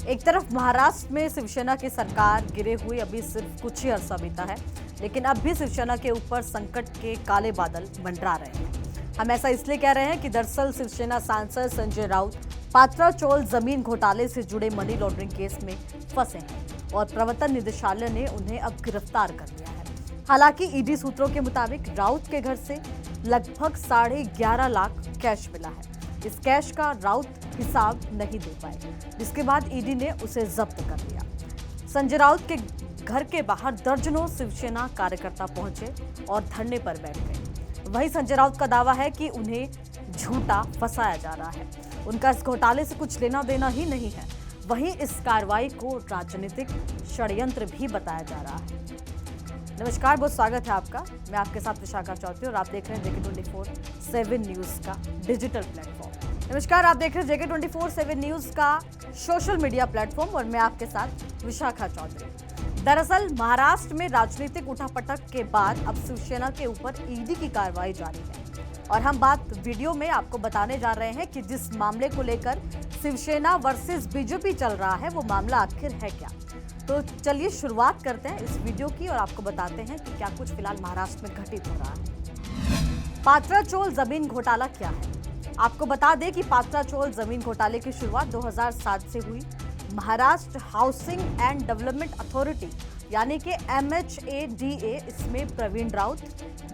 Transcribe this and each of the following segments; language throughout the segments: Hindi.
एक तरफ महाराष्ट्र में शिवसेना की सरकार गिरे हुए अभी सिर्फ कुछ ही अरसा बीता है, लेकिन अब भी शिवसेना के ऊपर संकट के काले बादल मंडरा रहे हैं। हम ऐसा इसलिए कह रहे हैं कि दरअसल शिवसेना सांसद संजय राउत पात्रा चौल जमीन घोटाले से जुड़े मनी लॉन्ड्रिंग केस में फंसे हैं और प्रवर्तन निदेशालय ने उन्हें अब गिरफ्तार कर लिया है। हालांकि ईडी सूत्रों के मुताबिक राउत के घर से लगभग 11.5 लाख कैश मिला है। इस कैश का राउत हिसाब नहीं दे पाए, जिसके बाद ईडी ने उसे जब्त कर लिया। संजय राउत के घर के बाहर दर्जनों शिवसेना कार्यकर्ता पहुंचे और धरने पर बैठ गए। वहीं संजय राउत का दावा है कि उन्हें झूठा फंसाया जा रहा है, उनका इस घोटाले से कुछ लेना देना ही नहीं है। वहीं इस कार्रवाई को राजनीतिक षड्यंत्र भी बताया जा रहा है। नमस्कार, बहुत स्वागत है आपका। मैं आपके साथ विशाखा चौधरी और आप देख रहे हैं JK24/7 न्यूज का डिजिटल प्लेटफॉर्म। नमस्कार, आप देख रहे हैं JK24/7 न्यूज का सोशल मीडिया प्लेटफॉर्म और मैं आपके साथ विशाखा चौधरी। दरअसल महाराष्ट्र में राजनीतिक उठापटक के बाद अब शिवसेना के ऊपर ईडी की कार्रवाई जारी है और हम बात वीडियो में आपको बताने जा रहे हैं कि जिस मामले को लेकर शिवसेना वर्सेस बीजेपी चल रहा है वो मामला आखिर है क्या। तो चलिए शुरुआत करते हैं इस वीडियो की और आपको बताते हैं कि क्या कुछ फिलहाल महाराष्ट्र में घटित हो रहा है। पात्रा चौल जमीन घोटाला क्या है, आपको बता दें कि पात्रा चौल जमीन घोटाले की शुरुआत 2007 से हुई। Maharashtra housing and development authority यानी कि MHADA, इसमें प्रवीण राउत,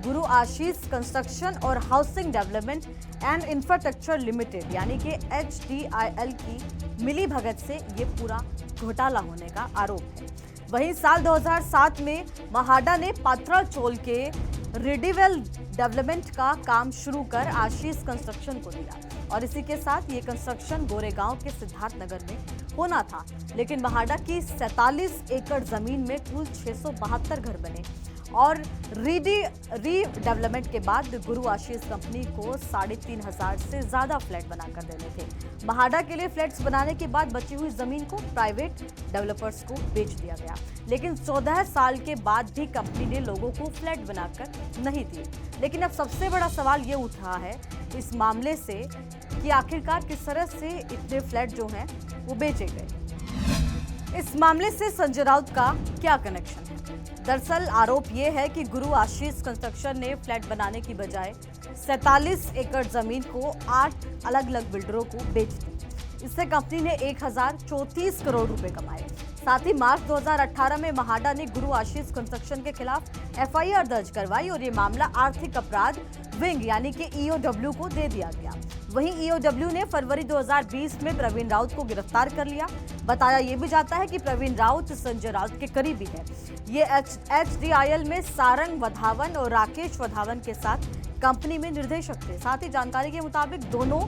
गुरु आशीष कंस्ट्रक्शन और housing development and infrastructure limited यानी कि HDIL की मिली भगत से ये पूरा घोटाला होने का आरोप है। वहीं साल 2007 में महाडा ने पात्रा चौल के रिडिवेल डेवलपमेंट का काम शुरू कर आशीष कंस्ट्रक्शन को दिया और इसी के साथ ये कंस्ट्रक्शन गोरेगांव के सिद्धार्थ नगर में होना था, लेकिन महाडा की 47 एकड़ जमीन में कुल 672 घर बने और रीडेवलपमेंट के बाद गुरु आशीष कंपनी को 3,500 से ज्यादा फ्लैट बनाकर देने थे। महाडा के लिए फ्लैट्स बनाने के बाद बची हुई जमीन को प्राइवेट डेवलपर्स को बेच दिया गया, लेकिन 14 साल के बाद भी कंपनी ने लोगों को फ्लैट बनाकर नहीं दिए। लेकिन अब सबसे बड़ा सवाल ये उठ रहा है इस मामले से कि आखिरकार किस तरह से इतने फ्लैट जो हैं वो बेचे गए। इस मामले से संजय राउत का क्या कनेक्शन है? दरअसल आरोप ये है कि गुरु आशीष कंस्ट्रक्शन ने फ्लैट बनाने की बजाय 47 एकड़ जमीन को 8 अलग अलग बिल्डरों को बेच दी। इससे कंपनी ने 1034 करोड़ रुपए कमाए। साथ ही मार्च 2018 में महाडा ने गुरु आशीष कंस्ट्रक्शन के खिलाफ FIR दर्ज करवाई और ये मामला आर्थिक अपराध विंग यानी कि EOW को दे दिया गया। वहीं EOW ने फरवरी 2020 में प्रवीण राउत को गिरफ्तार कर लिया। बताया ये भी जाता है कि प्रवीण राउत संजय राउत के करीबी है। ये HDIL में सारंग वधावन और राकेश वधावन के साथ कंपनी में निर्देशक थे। साथ ही जानकारी के मुताबिक दोनों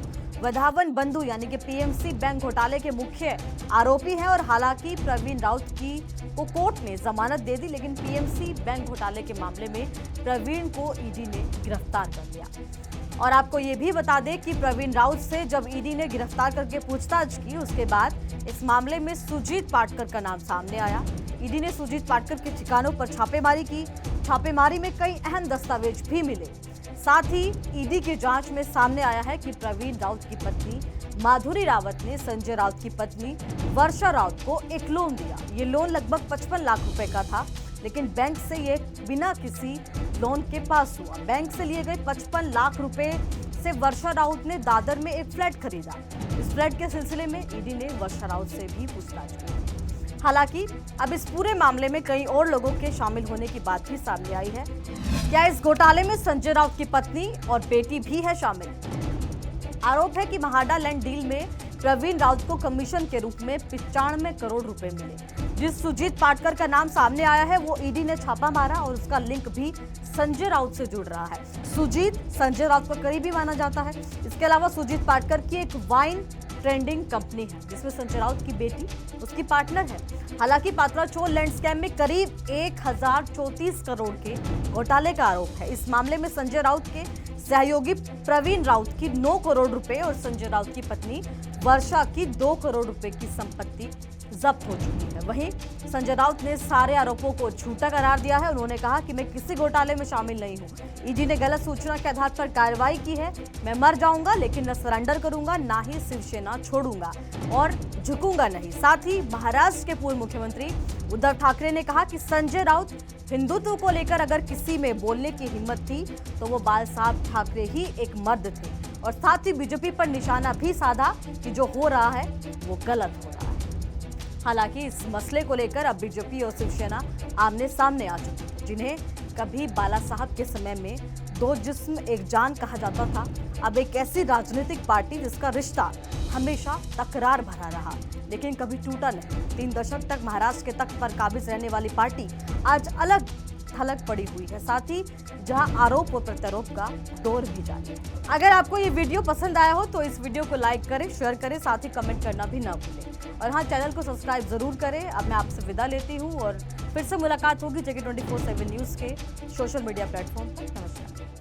वधावन बंधु यानी कि PMC बैंक घोटाले के मुख्य आरोपी हैं और हालांकि प्रवीण राउत को कोर्ट ने जमानत दे दी, लेकिन PMC बैंक घोटाले के मामले में प्रवीण को ईडी ने गिरफ्तार कर लिया। और आपको ये भी बता दें कि प्रवीण राउत से जब ईडी ने गिरफ्तार करके पूछताछ की, उसके बाद इस मामले में सुजीत पाटकर का नाम सामने आया। ईडी ने सुजीत पाटकर के ठिकानों पर छापेमारी की। छापेमारी में कई अहम दस्तावेज भी मिले। साथ ही ईडी की जांच में सामने आया है कि प्रवीण राउत की पत्नी माधुरी रावत ने संजय राउत की पत्नी वर्षा राउत को एक लोन दिया। ये लोन लगभग 55 लाख रुपए का था, लेकिन बैंक से ये बिना किसी लोन के पास हुआ। बैंक से लिए गए 55 लाख रुपए से वर्षा राउत ने दादर में एक फ्लैट खरीदा। इस फ्लैट के सिलसिले में ईडी ने वर्षा राउत से भी पूछताछ की। हालांकि अब इस पूरे मामले में कई और लोगों के शामिल होने की बात भी सामने आई है। क्या इस घोटाले में संजय राउत की पत्नी और बेटी भी है शामिल? आरोप है कि महाडा लैंड डील में प्रवीण राउत को कमीशन के रूप में 95 करोड़ रुपए मिले। जिस सुजीत पाटकर का नाम सामने आया है वो ईडी ने छापा मारा और उसका लिंक भी संजय राउत से जुड़ रहा है। सुजीत संजय राउत का करीबी माना जाता है। इसके अलावा सुजीत पाटकर की एक वाइन ट्रेंडिंग कंपनी है जिसमें संजय राउत की बेटी उसकी पार्टनर है। हालांकि पात्रा चौल लैंड स्कैम में करीब 1034 करोड़ के घोटाले का आरोप है। इस मामले में संजय राउत के सहयोगी प्रवीण राउत की 9 करोड़ रुपए और संजय राउत की पत्नी वर्षा की 2 करोड़ रुपए की संपत्ति जब्त हो चुकी है। वहीं संजय राउत ने सारे आरोपों को झूठा करार दिया है। उन्होंने कहा कि मैं किसी घोटाले में शामिल नहीं हूं। ईडी ने गलत सूचना के आधार पर कार्रवाई की है। मैं मर जाऊंगा लेकिन न सरेंडर करूंगा, ना ही शिवसेना छोड़ूंगा और झुकूंगा नहीं। साथ ही महाराष्ट्र के पूर्व मुख्यमंत्री उद्धव ठाकरे ने कहा कि संजय राउत हिंदुत्व को लेकर अगर किसी में बोलने की हिम्मत थी तो वो बाल साहब ठाकरे ही एक मर्द थे। और साथ ही बीजेपी पर निशाना भी साधा कि जो हो रहा है वो गलत हो रहा है। हालांकि इस मसले को लेकर अब बीजेपी और शिवसेना आमने सामने आ चुकी है। जिन्हें कभी बाला साहब के समय में दो जिस्म एक जान कहा जाता था, अब एक ऐसी राजनीतिक पार्टी जिसका रिश्ता हमेशा तकरार भरा रहा लेकिन कभी टूटा नहीं। 3 दशक तक महाराष्ट्र के तख्त पर काबिज रहने वाली पार्टी आज अलग थलग पड़ी हुई है। साथ ही जहां आरोप और प्रत्यारोप का दौर भी जारी है। अगर आपको ये वीडियो पसंद आया हो तो इस वीडियो को लाइक करें, शेयर करें, साथ ही कमेंट करना भी ना भूलें। और हाँ, चैनल को सब्सक्राइब जरूर करें। अब मैं आपसे विदा लेती हूँ और फिर से मुलाकात होगी जगह 24/7 न्यूज़ के सोशल मीडिया प्लेटफॉर्म पर। नमस्कार।